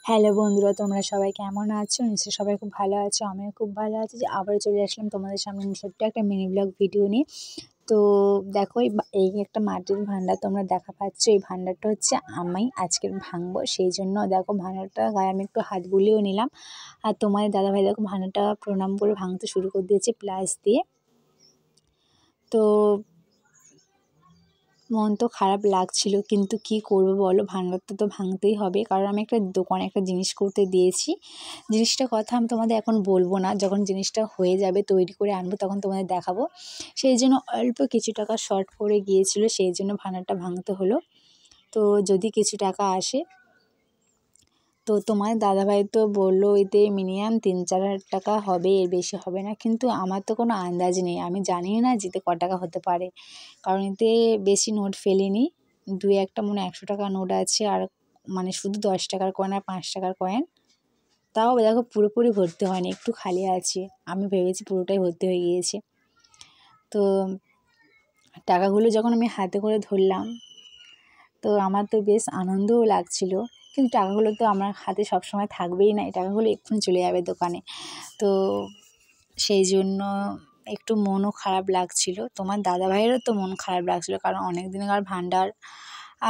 Hello বন্ধুরা, তোমরা সবাই কেমন আছো? নিশ্চয়ই সবাই খুব ভালো আছো। আমিও খুব ভালো আছি। যে আবারও চলে আসলাম তোমাদের সামনে ছোট্ট একটা মিনি ব্লগ ভিডিও নিয়ে। তো দেখো, এই একটা মাটির ভান্ডার তোমরা দেখা পাচ্ছ। এই ভান্ডারটা হচ্ছে আমি আজকের ভাঙবো, সেই জন্য দেখো ভান্ডারটা গায়ে আমি একটু হাত বুলিয়েও নিলাম। আর তোমাদের দাদাভাই দেখো ভান্ডারটা প্রণাম করে ভাঙতে শুরু করে দিয়েছে প্লাস দিয়ে। তো মন তো খারাপ লাগছিল, কিন্তু কি করব বলো, ভাঙারটা তো ভাঙতেই হবে, কারণ আমি একটা দোকানে একটা জিনিস করতে দিয়েছি। জিনিসটার কথা আমি তোমাদের এখন বলবো না, যখন জিনিসটা হয়ে যাবে তৈরি করে আনবো তখন তোমাদের দেখাবো। সেই জন্য অল্প কিছু টাকা শর্ট পড়ে গিয়েছিল, সেই জন্য ভাঙারটা ভাঙতে হলো। তো যদি কিছু টাকা আসে, তো তোমার দাদাভাই তো বললো এতে মিনিমাম 3-4 হাজার টাকা হবে, এর বেশি হবে না, কিন্তু আমার তো কোনো আন্দাজ নেই, আমি জানি না যেতে ক টাকা হতে পারে, কারণ এতে বেশি নোট ফেলিনি। 2-1টা মনে 100 টাকার নোট আছে, আর মানে শুধু 10 টাকার কয়েন আর 5 টাকার কয়েন। তাও দেখো পুরোপুরি ভর্তি হয়নি, একটু খালি আছে। আমি ভেবেছি পুরোটাই ভর্তি হয়ে গিয়েছে। তো টাকাগুলো যখন আমি হাতে করে ধরলাম, তো আমার তো বেশ আনন্দও লাগছিল, কিন্তু টাকাগুলো তো আমার হাতে সবসময় থাকবেই না, এই টাকাগুলো এক্ষুনি চলে যাবে দোকানে। তো সেই জন্য একটু মনও খারাপ লাগছিল। তোমার দাদাভাইয়েরও তো মন খারাপ লাগছিল, কারণ অনেক দিনকার ভাণ্ডার।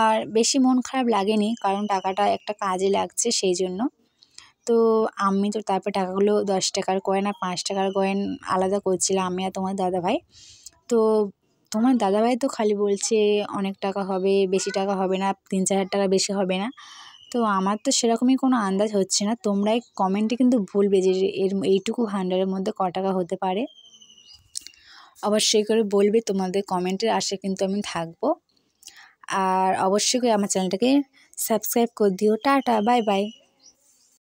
আর বেশি মন খারাপ লাগেনি, কারণ টাকাটা একটা কাজে লাগছে, সেই জন্য। তো আমি তো তারপর টাকাগুলো 10 টাকার কয়েন আর 5 টাকার কয়েন আলাদা করছিলাম, আমি আর তোমার দাদাভাই। তো তোমার দাদাভাই তো খালি বলছে অনেক টাকা হবে, বেশি টাকা হবে না, 3-4 হাজার টাকা বেশি হবে না। তো আমার তো সেরকমই কোনো আন্দাজ হচ্ছে না। তোমরাই কমেন্টে কিন্তু বলবে যে এইটুকু ভান্ডারের মধ্যে ক টাকা হতে পারে। অবশ্যই করে বলবে, তোমাদের কমেন্টের আশায় কিন্তু আমি থাকবো। আর অবশ্যই করে আমার চ্যানেলটাকে সাবস্ক্রাইব করে দিও। Tata, bye bye.